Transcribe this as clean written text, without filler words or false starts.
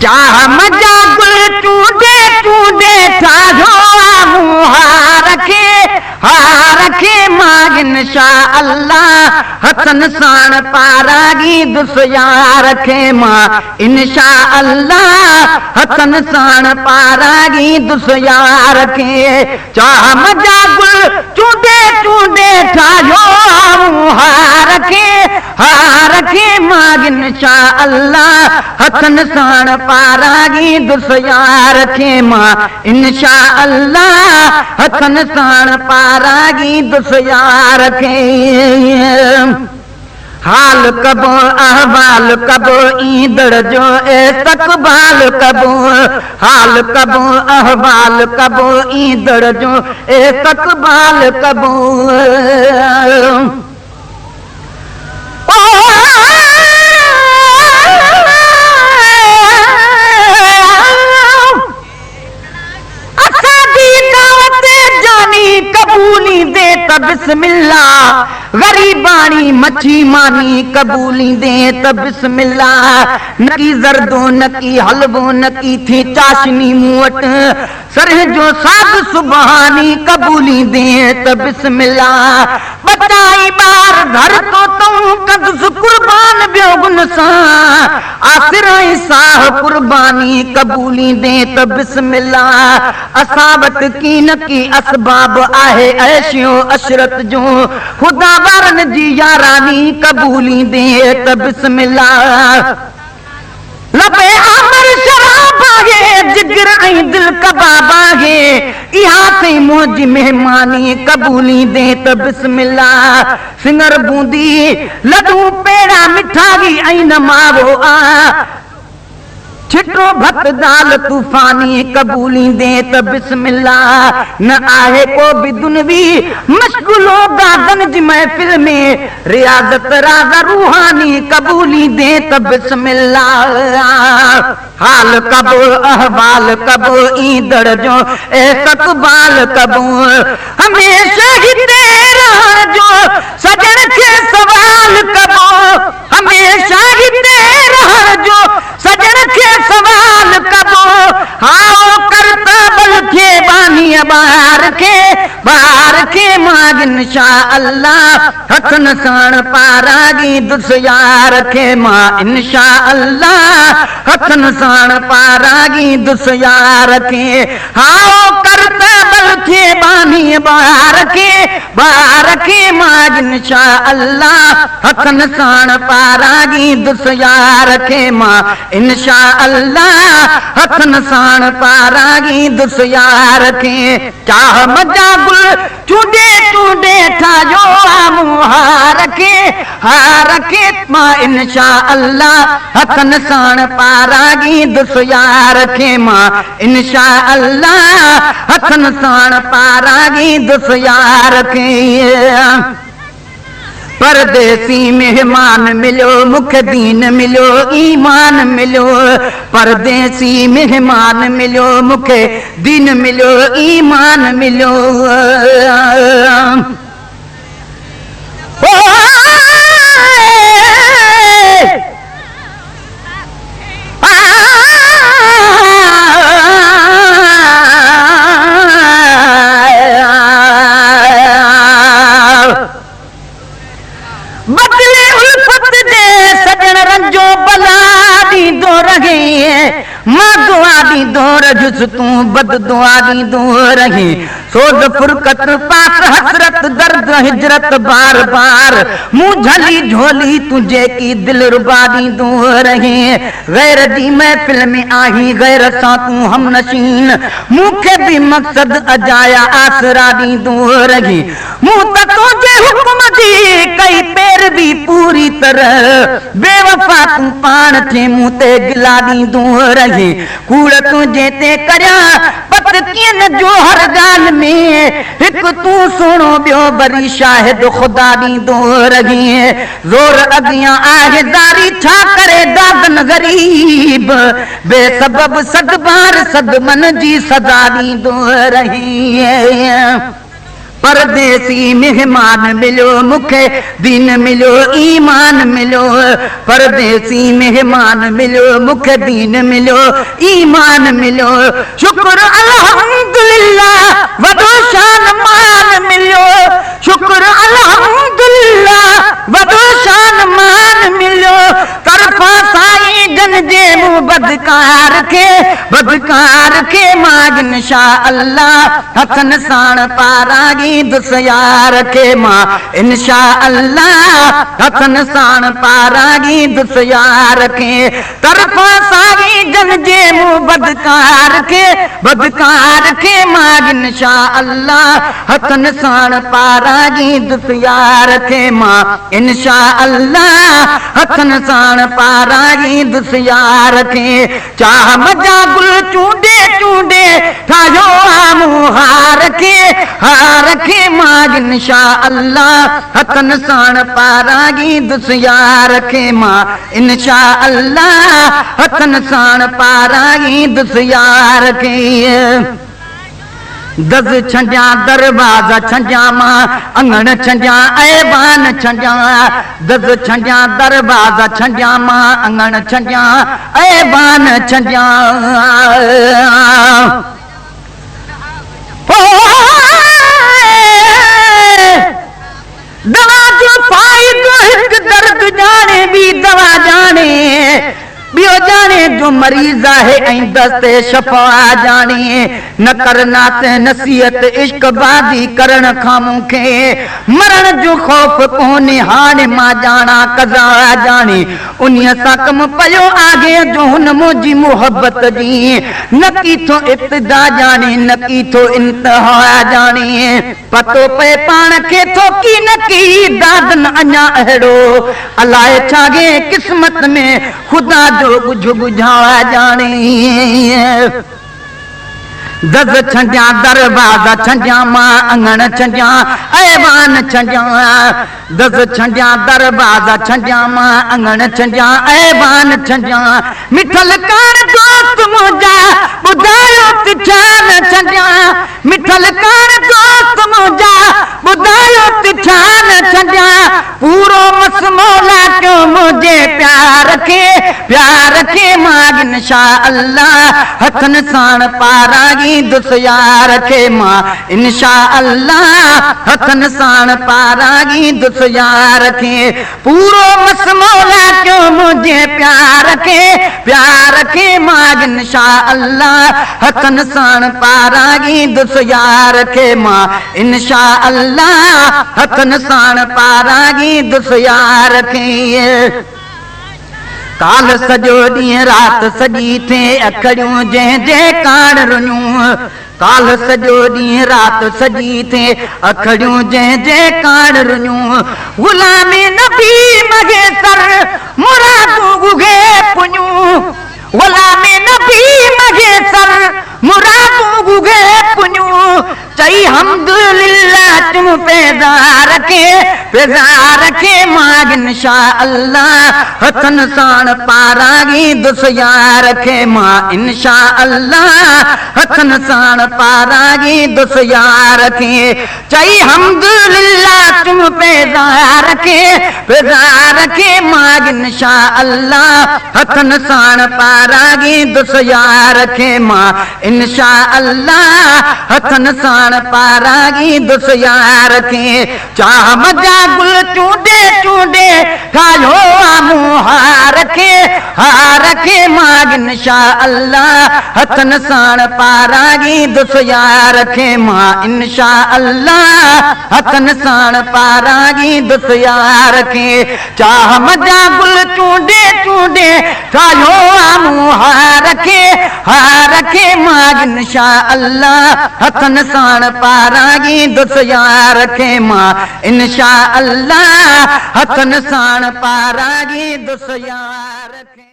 चाह मजा गुल चूंडे चूंडे ठाजो मुहा रखे मां इंशाअल्लाह हसन साण पारागी दुसया रखे मां इंशाअल्लाह हसन साण पारागी दुसया रखे चाह मजा गुल चूंडे चूंडे ठाजो मुहा रखे मां इंशाअल्लाह हसन साण पारागी दुसया रखे मां इंशाअल्लाह हसन साण पारागी दुसया रखे हाल कबो अहवाल कबो ईंदड़ जो इस्तक़बाल कबो हाल कबो अहवाल कबो ईंदड़ जो इस्तक़बाल कबो कबूली दे त बिस्मिल्लाह गरीबानी मच्छी मानी कबूली दे त बिस्मिल्लाह नकी जरदो नकी हलवो नकी थी चाशनी मुवट सरह जो साग सुबहानी कबूली दे त बिस्मिल्लाह बचाई बार घर तो तू कदस कुर्बान बेगुन सा आसिराई साह कुर्बानी कबूली दे त बिस्मिल्लाह असावत की नकी असबाब आहे ऐशियो अशरत जो खुदा वारन जी यारानी कबूली दे त बिस्मिल्लाह लबे अमर शराब आहे जिगर ऐं दिल कबाब आहे इहा थी मुंहिंजी मेहमानी कबूली दे त बिस्मिल्लाह सिंगर बूंदी लड्डू पेड़ा मिठाई ऐं न मावो आ छिटो भत दाल तूफानी कबूली दे त बिस्मिल्लाह न आहे को भी दुनवी मशगुलो गादन जी महफिल में रियाजत राजा रूहानी कबूली दे त बिस्मिल्लाह हाल कबो अहवाल कबो ईंदड़ जो इस्तक़बाल कबो हमेशा ही तेरा जो सजण खे सवाल कबो हमेशा ही तेरा जो सजण खे सवाल कबो हाओ करता बल थे बानी बार के मां इंशाअल्लाह हसन साण पारागी दुसया रखे मां इंशाअल्लाह हसन साण पारागी दुसया रखे हाओ करता बल थे बानी बार के मां इंशाअल्लाह हसन साण पारागी दुसया रखे मां इंशाअल्लाह हसन साण पारागी दुसया रखे चाह मजा गुल चूंडे चूंडे ठाजो मुहा रखे मां इंशाअल्लाह हसन साण पारागी दुसया रखे मां इंशाअल्लाह हसन साण पारागी दुसया रखे परदेसी मेहमान मिलो मुख दीन मिलो ईमान मिलो परदेसी मेहमान मिलो मुख दीन मिलो ईमान मिलो बदले उल्फत दे सजन रंजो बला दींदो रहे मां दुआ दींदो रजुस तू बद दुआ दींदो रहे सोज फुरकत पास हसरत दर्द हिजरत बार बार मुंह झली झोली तुझे की दिल रुबा दींदो रहे गैर दी महफिल में आही गैर सा तू हम नशीन मुखे भी मकसद अजाया आसरा दींदो रहे मुंह तक तुझे हुक्म दी कई पैर भी पूरी तरह बेवफा तू पान थे मुंह ते गिला दींदो रहे कूड़ तुझे ते करया पत किन जो हर गाल में एक तू सुनो बियो बरी शाहिद खुदा दींदो रहे जोर अगियां आहे दारी छा करे दादन गरीब बेसबब सद बार सद मन जी सदा दींदो रहे परदेसी मेहमान मिलो मुखे दीन मिलो ईमान मिलो परदेसी मेहमान मिलो मुखे दीन मिलो ईमान मिलो शुक्र अल्हम्दुलिल्लाह वडो शान मान मिलो शुक्र अल्हम्दुलिल्लाह वडो शान मान मिलो तरफा साईं जन जे मुंह बदकार के मागिन शाह अल्लाह हथन साण पारागी दुसयार के मां इंशा अल्लाह हथन साण पारागी दुसयार के तरफा साईं जन जे मुंह बदकार के मागिन शाह अल्लाह हथन साण पारागी दुसयार के मां इंशा अल्लाह हथन साण पारागी दुसयार के चाह मजा गुल चूंडे चूंडे ठायो आमू हार के मागिन शाह अल्लाह हथन साण पारागी दुसयार के मां इंशा अल्लाह हथन साण पारागी दुसयार के दस छंजा दरवाजा छंजा मां अंगण छंजा ऐबान छंजा दस छंजा दरवाजा छंजा मां अंगण छंजा ऐबान छंजा दवा जो पाई तो एक दर्द जाने भी दवा जाने बियो जाने जो मरीज है ऐं दस्ते शफा जाने न करना ते नसीहत इश्क बाजी करण खां मूंखे मरण जो खौफ कोने हाणे मां जाना कज़ा जाने उन्हीअ सां कम पयो आगे जो हुन मुंहिंजी मोहब्बत जी न की थो इब्तिदा जाने न की थो इंतहा जाने पतो पए पाण खे थो की न की दादन अञा अहिड़ो अलाए छागे किस्मत में खुदा जो बुझ बुझावा जाने दस छंजा दरवाजा छंजा मां अंगण छंजा ऐवान छंजा दस छंजा दरवाजा छंजा मां अंगण छंजा ऐवान छंजा मिठल कार दोस्त मुंहिंजा ॿुधायो तिछान छंजा मिठल कार दोस्त मुंहिंजा ॿुधायो तिछान छंजा पूरो मसमौला क्यों मुझे प्यार के मागिन शाह अल्लाह हथन साण पारागी दुसयार के मां इंशा अल्लाह हथन साण पारागी दुसयार के पूरो मसमौला क्यों मुझे प्यार के मागिन शाह अल्लाह हथन साण पारागी दुसयार के मां इंशा अल्लाह हथन साण पारागी दुसयार के काल सजो ॾींहुं रात सॼी थे अखड़ियूं जंहिंजे कान रुनियूं काल सजो ॾींहुं रात सॼी थे अखड़ियूं जंहिंजे कान रुनियूं गुलामी नबी मगे सर मुरादूं गुगे पुनियूं गुलामी नबी मगे सर मुरादूं गुगे पुनियूं चई हमदुलिल्लाह तुम पेदार के मागिन शाह अल्लाह हथन साण पारागी दुसयार के मां इंशा अल्लाह हथन साण पारागी दुसयार के चई हमदुलिल्लाह तुम पेदार के मागिन शाह अल्लाह हथन साण पारागी दुसयार के मां इंशा अल्लाह हथन साण पारागी दुसयार के चाह मजा गुल चूंडे चूंडे ठायो आमू हार के मागिन शाह अल्लाह हथन साण पारागी दुसयार के मां इंशा अल्लाह हथन साण पारागी दुसयार के चाह मजा गुल चूंडे चूंडे ठायो आमू हार के मागिन शाह अल्लाह हथन साण पारागी दुसयार के मां इंशा अल्लाह हथन साण पारागी दुसयार के